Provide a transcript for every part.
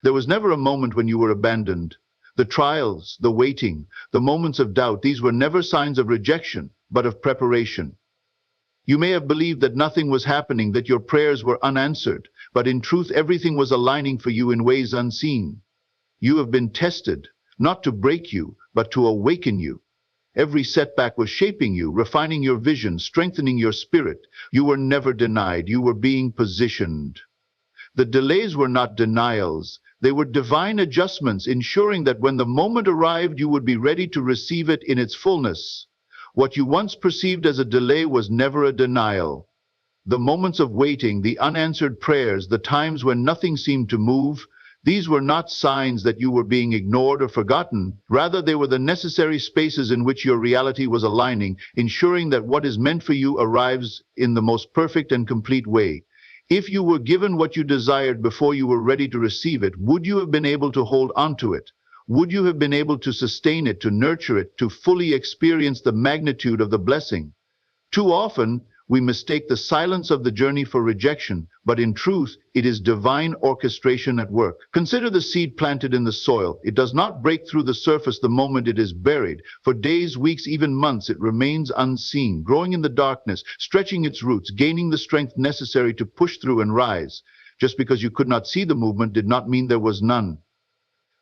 There was never a moment when you were abandoned. The trials, the waiting, the moments of doubt, these were never signs of rejection, but of preparation. You may have believed that nothing was happening, that your prayers were unanswered, but in truth everything was aligning for you in ways unseen. You have been tested, not to break you, but to awaken you. Every setback was shaping you, refining your vision, strengthening your spirit. You were never denied, you were being positioned. The delays were not denials, they were divine adjustments, ensuring that when the moment arrived, you would be ready to receive it in its fullness. What you once perceived as a delay was never a denial. The moments of waiting, the unanswered prayers, the times when nothing seemed to move, these were not signs that you were being ignored or forgotten. Rather, they were the necessary spaces in which your reality was aligning, ensuring that what is meant for you arrives in the most perfect and complete way. If you were given what you desired before you were ready to receive it, would you have been able to hold on to it? Would you have been able to sustain it, to nurture it, to fully experience the magnitude of the blessing? Too often, we mistake the silence of the journey for rejection, but in truth, it is divine orchestration at work. Consider the seed planted in the soil. It does not break through the surface the moment it is buried. For days, weeks, even months, it remains unseen, growing in the darkness, stretching its roots, gaining the strength necessary to push through and rise. Just because you could not see the movement did not mean there was none.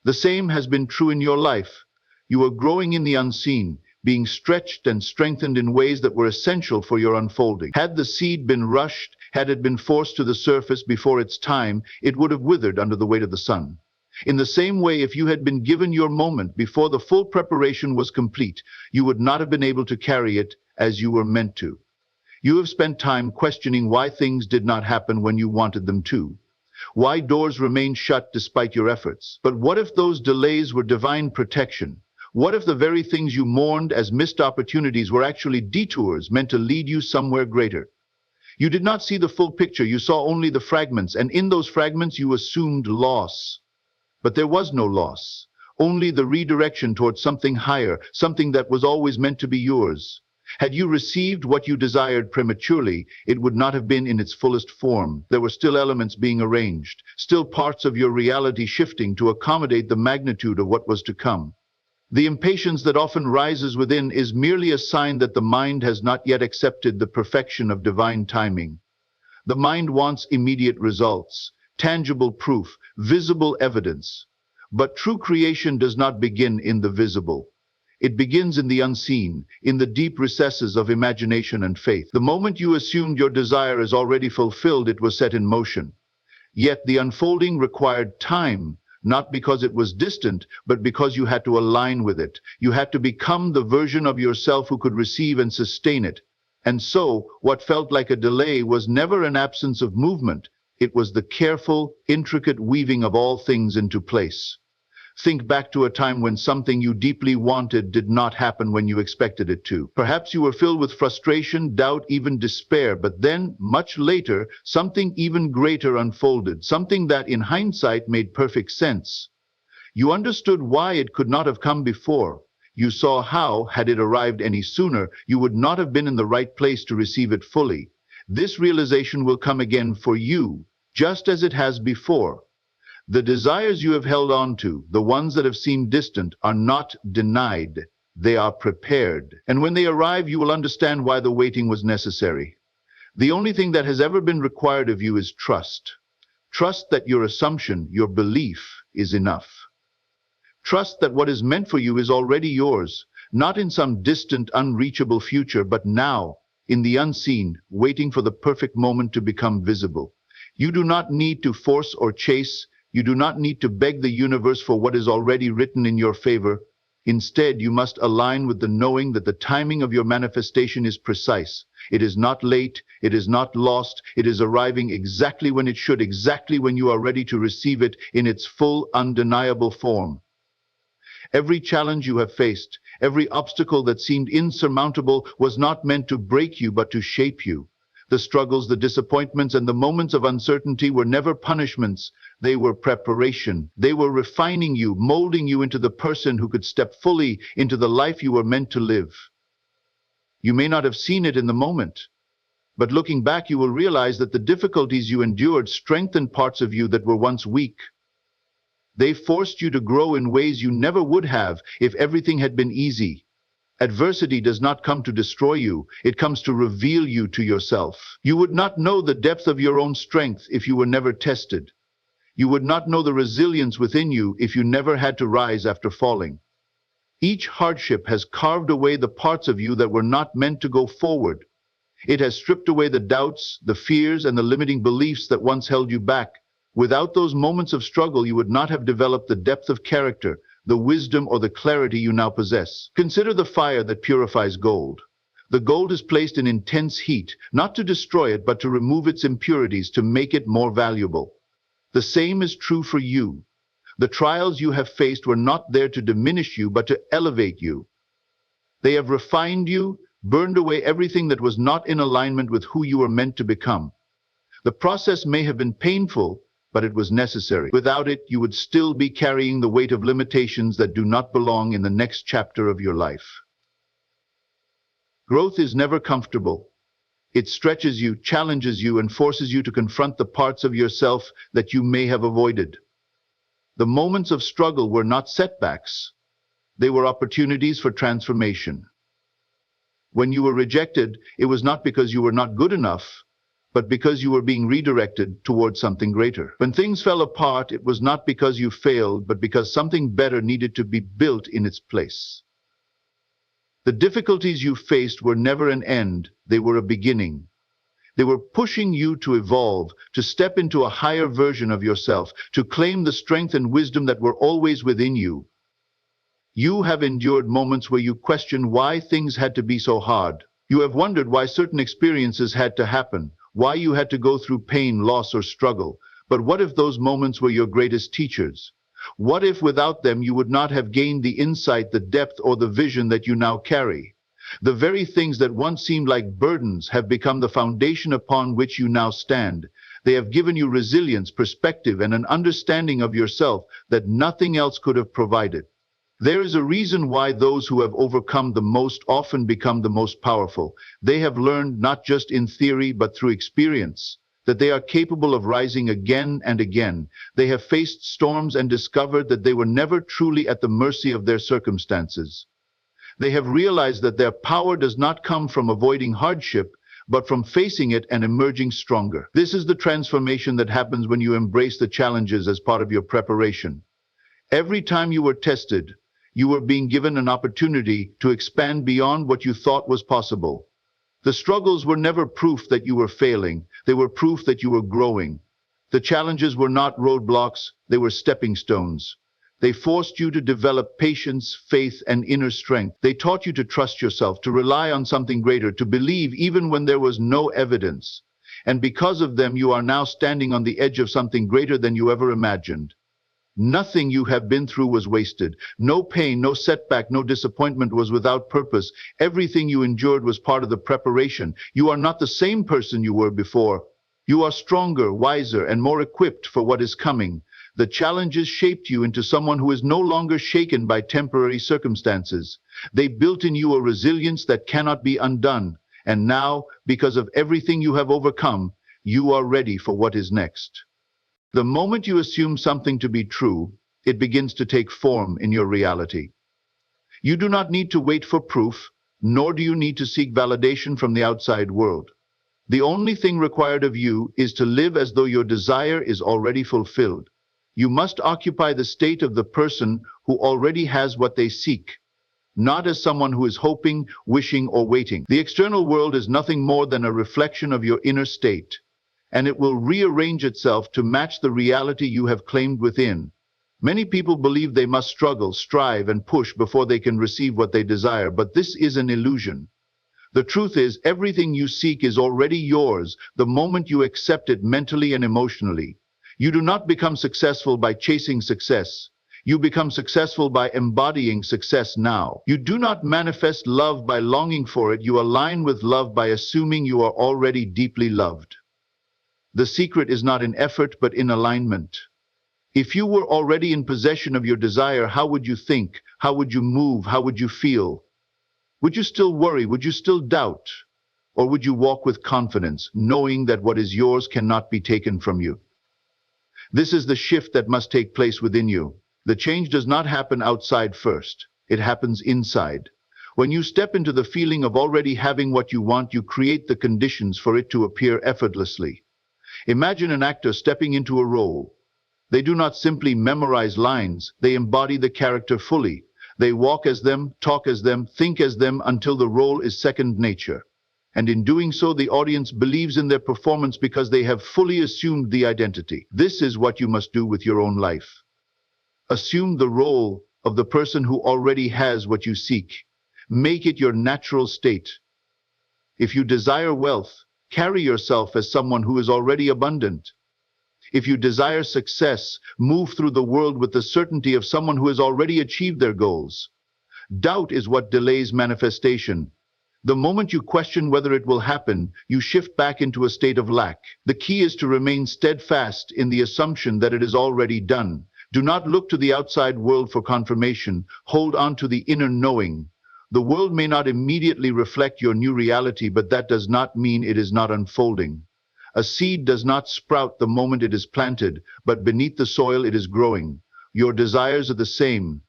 The same has been true in your life. You are growing in the unseen, being stretched and strengthened in ways that were essential for your unfolding. Had the seed been rushed, had it been forced to the surface before its time, it would have withered under the weight of the sun. In the same way, if you had been given your moment before the full preparation was complete, you would not have been able to carry it as you were meant to. You have spent time questioning why things did not happen when you wanted them to. Why doors remained shut despite your efforts. But what if those delays were divine protection? What if the very things you mourned as missed opportunities were actually detours meant to lead you somewhere greater? You did not see the full picture, you saw only the fragments, and in those fragments you assumed loss. But there was no loss, only the redirection towards something higher, something that was always meant to be yours. Had you received what you desired prematurely, it would not have been in its fullest form. There were still elements being arranged, still parts of your reality shifting to accommodate the magnitude of what was to come. The impatience that often rises within is merely a sign that the mind has not yet accepted the perfection of divine timing. The mind wants immediate results, tangible proof, visible evidence. But true creation does not begin in the visible. It begins in the unseen, in the deep recesses of imagination and faith. The moment you assumed your desire is already fulfilled, it was set in motion. Yet the unfolding required time, not because it was distant, but because you had to align with it. You had to become the version of yourself who could receive and sustain it. And so, what felt like a delay was never an absence of movement. It was the careful, intricate weaving of all things into place. Think back to a time when something you deeply wanted did not happen when you expected it to. Perhaps you were filled with frustration, doubt, even despair, but then, much later, something even greater unfolded, something that, in hindsight, made perfect sense. You understood why it could not have come before. You saw how, had it arrived any sooner, you would not have been in the right place to receive it fully. This realization will come again for you, just as it has before. The desires you have held on to, the ones that have seemed distant, are not denied. They are prepared. And when they arrive, you will understand why the waiting was necessary. The only thing that has ever been required of you is trust. Trust that your assumption, your belief, is enough. Trust that what is meant for you is already yours, not in some distant, unreachable future, but now, in the unseen, waiting for the perfect moment to become visible. You do not need to force or chase. You do not need to beg the universe for what is already written in your favor. Instead, you must align with the knowing that the timing of your manifestation is precise. It is not late, it is not lost, it is arriving exactly when it should, exactly when you are ready to receive it in its full, undeniable form. Every challenge you have faced, every obstacle that seemed insurmountable was not meant to break you but to shape you. The struggles, the disappointments, and the moments of uncertainty were never punishments. They were preparation. They were refining you, molding you into the person who could step fully into the life you were meant to live. You may not have seen it in the moment, but looking back, you will realize that the difficulties you endured strengthened parts of you that were once weak. They forced you to grow in ways you never would have if everything had been easy. Adversity does not come to destroy you, it comes to reveal you to yourself. You would not know the depth of your own strength if you were never tested. You would not know the resilience within you if you never had to rise after falling. Each hardship has carved away the parts of you that were not meant to go forward. It has stripped away the doubts, the fears, and the limiting beliefs that once held you back. Without those moments of struggle, you would not have developed the depth of character, the wisdom, or the clarity you now possess. Consider the fire that purifies gold. The gold is placed in intense heat, not to destroy it, but to remove its impurities, to make it more valuable. The same is true for you. The trials you have faced were not there to diminish you, but to elevate you. They have refined you, burned away everything that was not in alignment with who you were meant to become. The process may have been painful, but it was necessary. Without it, you would still be carrying the weight of limitations that do not belong in the next chapter of your life. Growth is never comfortable. It stretches you, challenges you, and forces you to confront the parts of yourself that you may have avoided. The moments of struggle were not setbacks. They were opportunities for transformation. When you were rejected, it was not because you were not good enough, but because you were being redirected towards something greater. When things fell apart, it was not because you failed, but because something better needed to be built in its place. The difficulties you faced were never an end, they were a beginning. They were pushing you to evolve, to step into a higher version of yourself, to claim the strength and wisdom that were always within you. You have endured moments where you questioned why things had to be so hard. You have wondered why certain experiences had to happen, why you had to go through pain, loss, or struggle. But what if those moments were your greatest teachers? What if without them you would not have gained the insight, the depth, or the vision that you now carry? The very things that once seemed like burdens have become the foundation upon which you now stand. They have given you resilience, perspective, and an understanding of yourself that nothing else could have provided. There is a reason why those who have overcome the most often become the most powerful. They have learned, not just in theory but through experience, that they are capable of rising again and again. They have faced storms and discovered that they were never truly at the mercy of their circumstances. They have realized that their power does not come from avoiding hardship, but from facing it and emerging stronger. This is the transformation that happens when you embrace the challenges as part of your preparation. Every time you were tested, you were being given an opportunity to expand beyond what you thought was possible. The struggles were never proof that you were failing, they were proof that you were growing. The challenges were not roadblocks, they were stepping stones. They forced you to develop patience, faith, and inner strength. They taught you to trust yourself, to rely on something greater, to believe even when there was no evidence. And because of them, you are now standing on the edge of something greater than you ever imagined. Nothing you have been through was wasted. No pain, no setback, no disappointment was without purpose. Everything you endured was part of the preparation. You are not the same person you were before. You are stronger, wiser, and more equipped for what is coming. The challenges shaped you into someone who is no longer shaken by temporary circumstances. They built in you a resilience that cannot be undone. And now, because of everything you have overcome, you are ready for what is next. The moment you assume something to be true, it begins to take form in your reality. You do not need to wait for proof, nor do you need to seek validation from the outside world. The only thing required of you is to live as though your desire is already fulfilled. You must occupy the state of the person who already has what they seek, not as someone who is hoping, wishing, or waiting. The external world is nothing more than a reflection of your inner state, and it will rearrange itself to match the reality you have claimed within. Many people believe they must struggle, strive, and push before they can receive what they desire, but this is an illusion. The truth is, everything you seek is already yours the moment you accept it mentally and emotionally. You do not become successful by chasing success. You become successful by embodying success now. You do not manifest love by longing for it. You align with love by assuming you are already deeply loved. The secret is not in effort, but in alignment. If you were already in possession of your desire, how would you think? How would you move? How would you feel? Would you still worry? Would you still doubt? Or would you walk with confidence, knowing that what is yours cannot be taken from you? This is the shift that must take place within you. The change does not happen outside first. It happens inside. When you step into the feeling of already having what you want, you create the conditions for it to appear effortlessly. Imagine an actor stepping into a role. They do not simply memorize lines, they embody the character fully. They walk as them, talk as them, think as them until the role is second nature. And in doing so, the audience believes in their performance because they have fully assumed the identity. This is what you must do with your own life. Assume the role of the person who already has what you seek. Make it your natural state. If you desire wealth, carry yourself as someone who is already abundant. If you desire success, move through the world with the certainty of someone who has already achieved their goals. Doubt is what delays manifestation. The moment you question whether it will happen, you shift back into a state of lack. The key is to remain steadfast in the assumption that it is already done. Do not look to the outside world for confirmation. Hold on to the inner knowing. The world may not immediately reflect your new reality, but that does not mean it is not unfolding. A seed does not sprout the moment it is planted, but beneath the soil it is growing. Your desires are the same.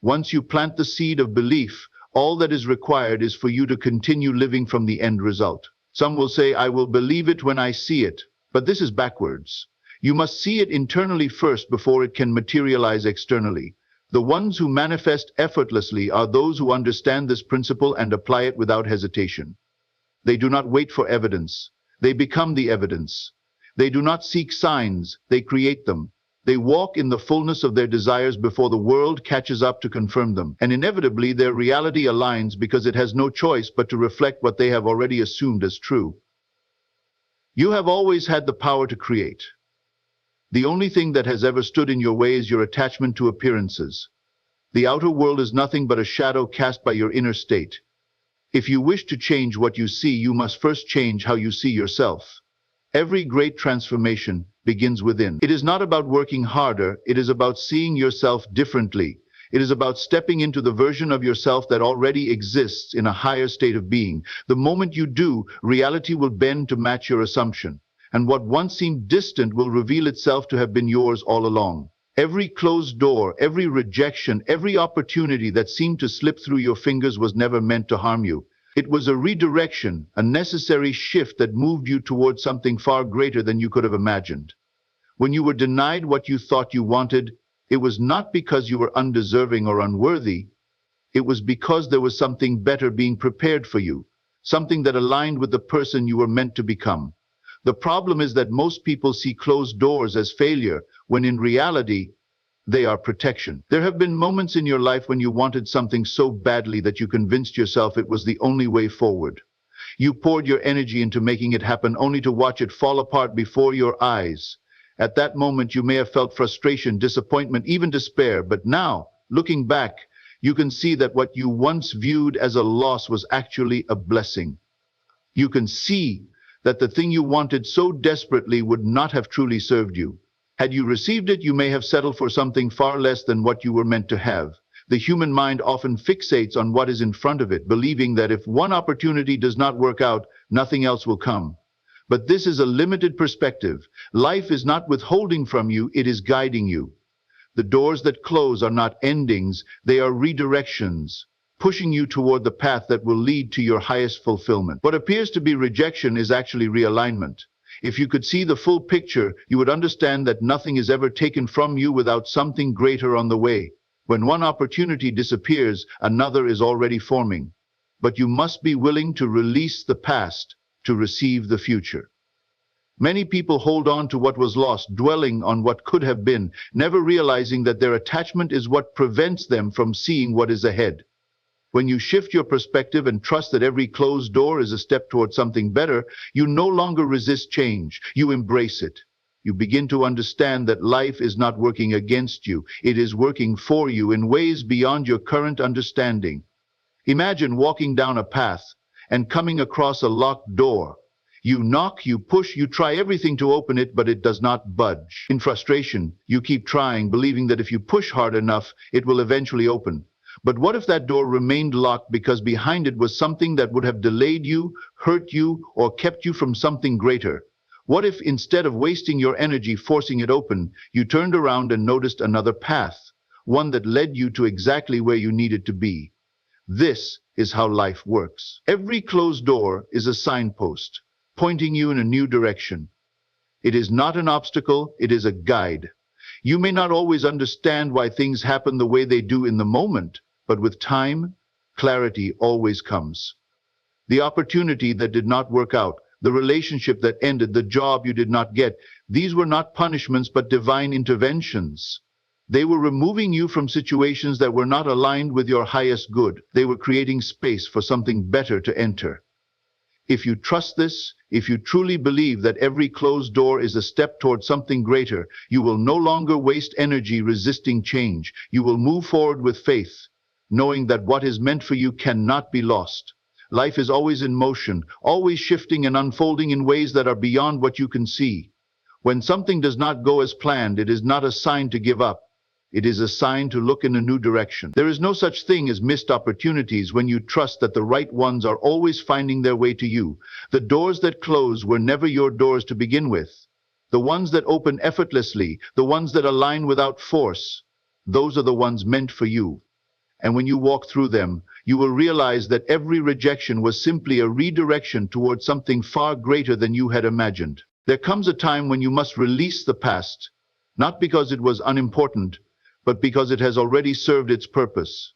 Once you plant the seed of belief, all that is required is for you to continue living from the end result. Some will say, I will believe it when I see it, but this is backwards. You must see it internally first before it can materialize externally. The ones who manifest effortlessly are those who understand this principle and apply it without hesitation. They do not wait for evidence. They become the evidence. They do not seek signs, they create them. They walk in the fullness of their desires before the world catches up to confirm them. And inevitably their reality aligns because it has no choice but to reflect what they have already assumed as true. You have always had the power to create. The only thing that has ever stood in your way is your attachment to appearances. The outer world is nothing but a shadow cast by your inner state. If you wish to change what you see, you must first change how you see yourself. Every great transformation begins within. It is not about working harder, it is about seeing yourself differently. It is about stepping into the version of yourself that already exists in a higher state of being. The moment you do, reality will bend to match your assumption. And what once seemed distant will reveal itself to have been yours all along. Every closed door, every rejection, every opportunity that seemed to slip through your fingers was never meant to harm you. It was a redirection, a necessary shift that moved you towards something far greater than you could have imagined. When you were denied what you thought you wanted, it was not because you were undeserving or unworthy. It was because there was something better being prepared for you, something that aligned with the person you were meant to become. The problem is that most people see closed doors as failure, when in reality, they are protection. There have been moments in your life when you wanted something so badly that you convinced yourself it was the only way forward. You poured your energy into making it happen only to watch it fall apart before your eyes. At that moment, you may have felt frustration, disappointment, even despair, but now, looking back, you can see that what you once viewed as a loss was actually a blessing. You can see that the thing you wanted so desperately would not have truly served you. Had you received it, you may have settled for something far less than what you were meant to have. The human mind often fixates on what is in front of it, believing that if one opportunity does not work out, nothing else will come. But this is a limited perspective. Life is not withholding from you, it is guiding you. The doors that close are not endings, they are redirections, pushing you toward the path that will lead to your highest fulfillment. What appears to be rejection is actually realignment. If you could see the full picture, you would understand that nothing is ever taken from you without something greater on the way. When one opportunity disappears, another is already forming. But you must be willing to release the past to receive the future. Many people hold on to what was lost, dwelling on what could have been, never realizing that their attachment is what prevents them from seeing what is ahead. When you shift your perspective and trust that every closed door is a step toward something better, you no longer resist change, you embrace it. You begin to understand that life is not working against you, it is working for you in ways beyond your current understanding. Imagine walking down a path and coming across a locked door. You knock, you push, you try everything to open it, but it does not budge. In frustration, you keep trying, believing that if you push hard enough, it will eventually open. But what if that door remained locked because behind it was something that would have delayed you, hurt you, or kept you from something greater? What if, instead of wasting your energy forcing it open, you turned around and noticed another path, one that led you to exactly where you needed to be? This is how life works. Every closed door is a signpost, pointing you in a new direction. It is not an obstacle, it is a guide. You may not always understand why things happen the way they do in the moment, but with time, clarity always comes. The opportunity that did not work out, the relationship that ended, the job you did not get, these were not punishments but divine interventions. They were removing you from situations that were not aligned with your highest good. They were creating space for something better to enter. If you trust this, if you truly believe that every closed door is a step toward something greater, you will no longer waste energy resisting change. You will move forward with faith, knowing that what is meant for you cannot be lost. Life is always in motion, always shifting and unfolding in ways that are beyond what you can see. When something does not go as planned, it is not a sign to give up. It is a sign to look in a new direction. There is no such thing as missed opportunities when you trust that the right ones are always finding their way to you. The doors that close were never your doors to begin with. The ones that open effortlessly, the ones that align without force, those are the ones meant for you. And when you walk through them, you will realize that every rejection was simply a redirection towards something far greater than you had imagined. There comes a time when you must release the past, not because it was unimportant, but because it has already served its purpose.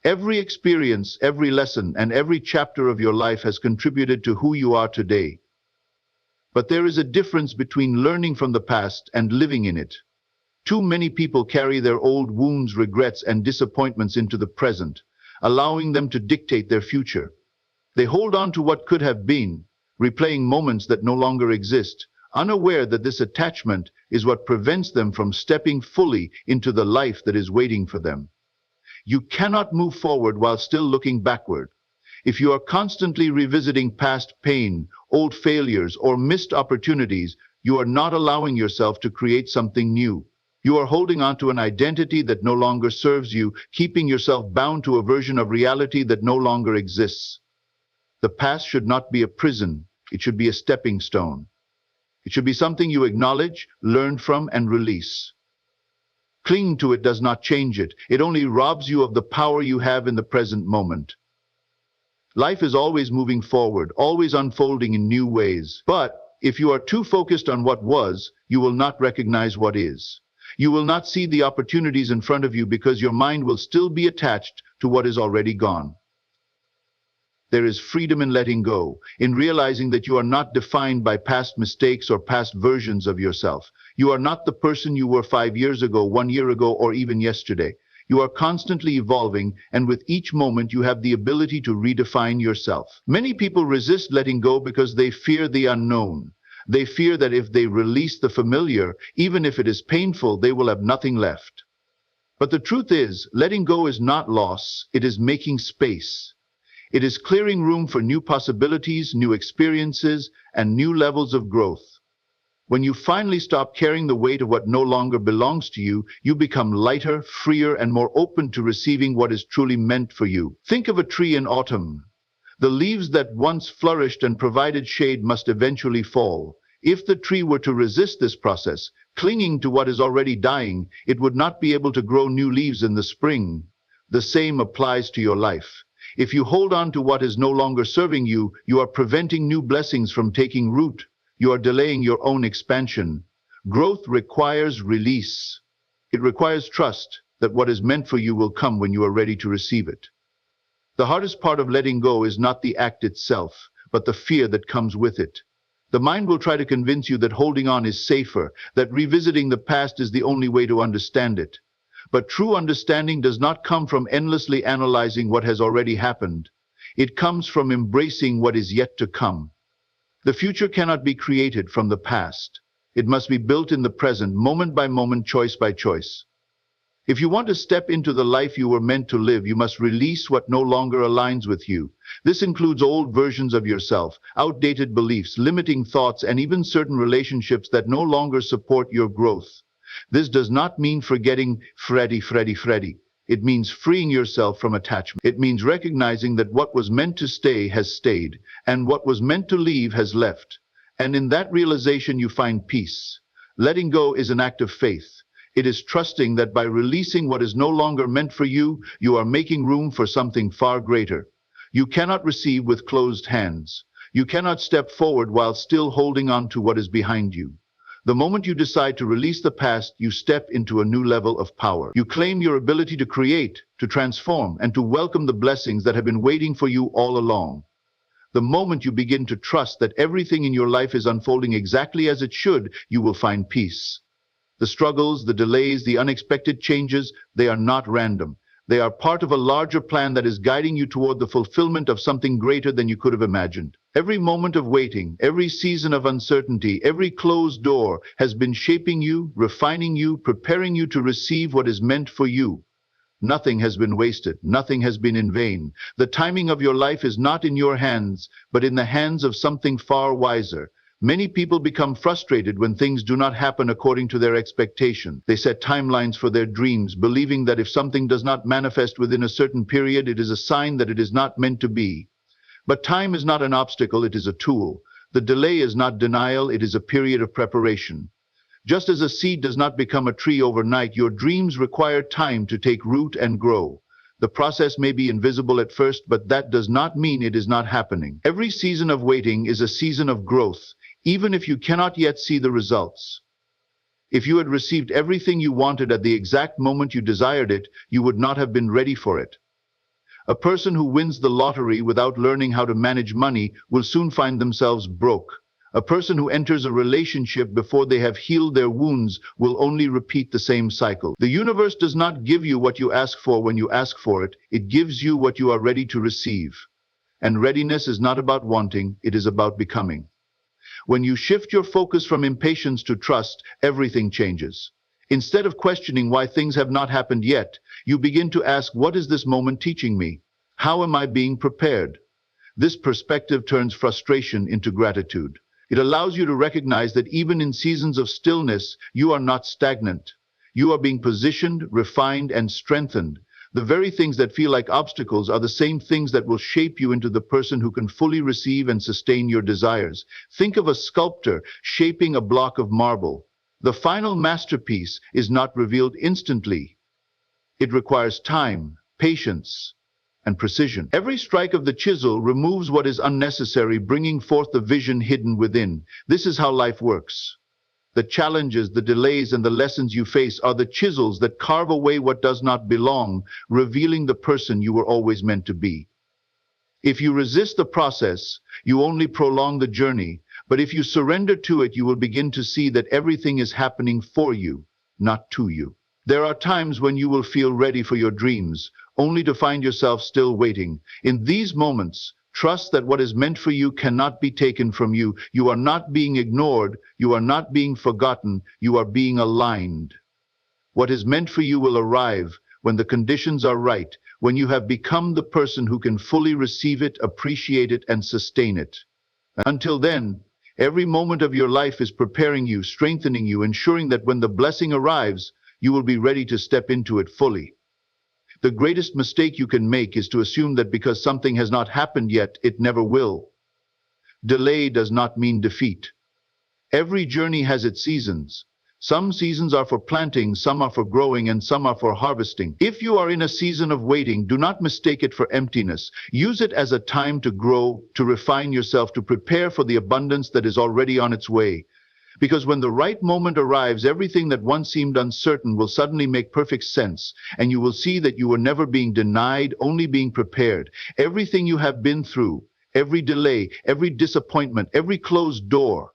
Every experience, every lesson, and every chapter of your life has contributed to who you are today. But there is a difference between learning from the past and living in it. Too many people carry their old wounds, regrets, and disappointments into the present, allowing them to dictate their future. They hold on to what could have been, replaying moments that no longer exist, unaware that this attachment is what prevents them from stepping fully into the life that is waiting for them. You cannot move forward while still looking backward. If you are constantly revisiting past pain, old failures, or missed opportunities, you are not allowing yourself to create something new. You are holding on to an identity that no longer serves you, keeping yourself bound to a version of reality that no longer exists. The past should not be a prison, it should be a stepping stone. It should be something you acknowledge, learn from, and release. Clinging to it does not change it. It only robs you of the power you have in the present moment. Life is always moving forward, always unfolding in new ways. But if you are too focused on what was, you will not recognize what is. You will not see the opportunities in front of you because your mind will still be attached to what is already gone. There is freedom in letting go, in realizing that you are not defined by past mistakes or past versions of yourself. You are not the person you were 5 years ago, 1 year ago, or even yesterday. You are constantly evolving, and with each moment you have the ability to redefine yourself. Many people resist letting go because they fear the unknown. They fear that if they release the familiar, even if it is painful, they will have nothing left. But the truth is, letting go is not loss, it is making space. It is clearing room for new possibilities, new experiences, and new levels of growth. When you finally stop carrying the weight of what no longer belongs to you, you become lighter, freer, and more open to receiving what is truly meant for you. Think of a tree in autumn. The leaves that once flourished and provided shade must eventually fall. If the tree were to resist this process, clinging to what is already dying, it would not be able to grow new leaves in the spring. The same applies to your life. If you hold on to what is no longer serving you, you are preventing new blessings from taking root. You are delaying your own expansion. Growth requires release. It requires trust that what is meant for you will come when you are ready to receive it. The hardest part of letting go is not the act itself, but the fear that comes with it. The mind will try to convince you that holding on is safer, that revisiting the past is the only way to understand it. But true understanding does not come from endlessly analyzing what has already happened. It comes from embracing what is yet to come. The future cannot be created from the past. It must be built in the present, moment by moment, choice by choice. If you want to step into the life you were meant to live, you must release what no longer aligns with you. This includes old versions of yourself, outdated beliefs, limiting thoughts, and even certain relationships that no longer support your growth. This does not mean forgetting Freddy. It means freeing yourself from attachment. It means recognizing that what was meant to stay has stayed, and what was meant to leave has left. And in that realization, you find peace. Letting go is an act of faith. It is trusting that by releasing what is no longer meant for you, you are making room for something far greater. You cannot receive with closed hands. You cannot step forward while still holding on to what is behind you. The moment you decide to release the past, you step into a new level of power. You claim your ability to create, to transform, and to welcome the blessings that have been waiting for you all along. The moment you begin to trust that everything in your life is unfolding exactly as it should, you will find peace. The struggles, the delays, the unexpected changes, they are not random. They are part of a larger plan that is guiding you toward the fulfillment of something greater than you could have imagined. Every moment of waiting, every season of uncertainty, every closed door has been shaping you, refining you, preparing you to receive what is meant for you. Nothing has been wasted. Nothing has been in vain. The timing of your life is not in your hands, but in the hands of something far wiser. Many people become frustrated when things do not happen according to their expectation. They set timelines for their dreams, believing that if something does not manifest within a certain period, it is a sign that it is not meant to be. But time is not an obstacle, it is a tool. The delay is not denial, it is a period of preparation. Just as a seed does not become a tree overnight, your dreams require time to take root and grow. The process may be invisible at first, but that does not mean it is not happening. Every season of waiting is a season of growth, even if you cannot yet see the results. If you had received everything you wanted at the exact moment you desired it, you would not have been ready for it. A person who wins the lottery without learning how to manage money will soon find themselves broke. A person who enters a relationship before they have healed their wounds will only repeat the same cycle. The universe does not give you what you ask for when you ask for it. It gives you what you are ready to receive. And readiness is not about wanting, it is about becoming. When you shift your focus from impatience to trust, everything changes. Instead of questioning why things have not happened yet, you begin to ask, what is this moment teaching me? How am I being prepared? This perspective turns frustration into gratitude. It allows you to recognize that even in seasons of stillness, you are not stagnant. You are being positioned, refined, and strengthened. The very things that feel like obstacles are the same things that will shape you into the person who can fully receive and sustain your desires. Think of a sculptor shaping a block of marble. The final masterpiece is not revealed instantly. It requires time, patience, and precision. Every strike of the chisel removes what is unnecessary, bringing forth the vision hidden within. This is how life works. The challenges, the delays, and the lessons you face are the chisels that carve away what does not belong, revealing the person you were always meant to be. If you resist the process, you only prolong the journey, but if you surrender to it, you will begin to see that everything is happening for you, not to you. There are times when you will feel ready for your dreams, only to find yourself still waiting. In these moments, trust that what is meant for you cannot be taken from you. You are not being ignored. You are not being forgotten. You are being aligned. What is meant for you will arrive when the conditions are right, when you have become the person who can fully receive it, appreciate it, and sustain it. Until then, every moment of your life is preparing you, strengthening you, ensuring that when the blessing arrives, you will be ready to step into it fully. The greatest mistake you can make is to assume that because something has not happened yet, it never will. Delay does not mean defeat. Every journey has its seasons. Some seasons are for planting, some are for growing, and some are for harvesting. If you are in a season of waiting, do not mistake it for emptiness. Use it as a time to grow, to refine yourself, to prepare for the abundance that is already on its way. Because when the right moment arrives, everything that once seemed uncertain will suddenly make perfect sense, and you will see that you were never being denied, only being prepared. Everything you have been through, every delay, every disappointment, every closed door,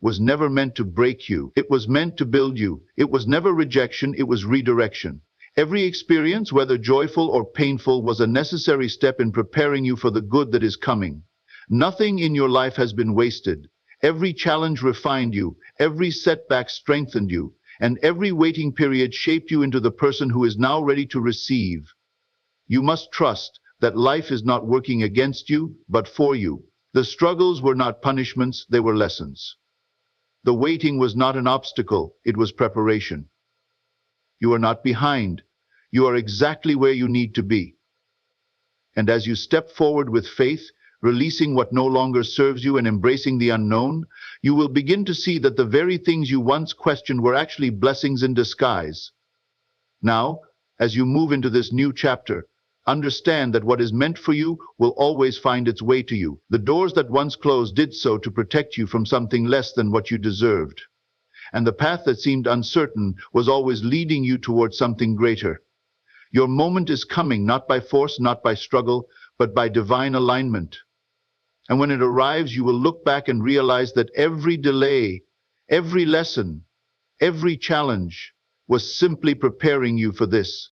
was never meant to break you. It was meant to build you. It was never rejection, it was redirection. Every experience, whether joyful or painful, was a necessary step in preparing you for the good that is coming. Nothing in your life has been wasted. Every challenge refined you, every setback strengthened you, and every waiting period shaped you into the person who is now ready to receive. You must trust that life is not working against you, but for you. The struggles were not punishments, they were lessons. The waiting was not an obstacle, it was preparation. You are not behind. You are exactly where you need to be. And as you step forward with faith, releasing what no longer serves you and embracing the unknown, you will begin to see that the very things you once questioned were actually blessings in disguise. Now, as you move into this new chapter, understand that what is meant for you will always find its way to you. The doors that once closed did so to protect you from something less than what you deserved. And the path that seemed uncertain was always leading you towards something greater. Your moment is coming, not by force, not by struggle, but by divine alignment. And when it arrives, you will look back and realize that every delay, every lesson, every challenge was simply preparing you for this.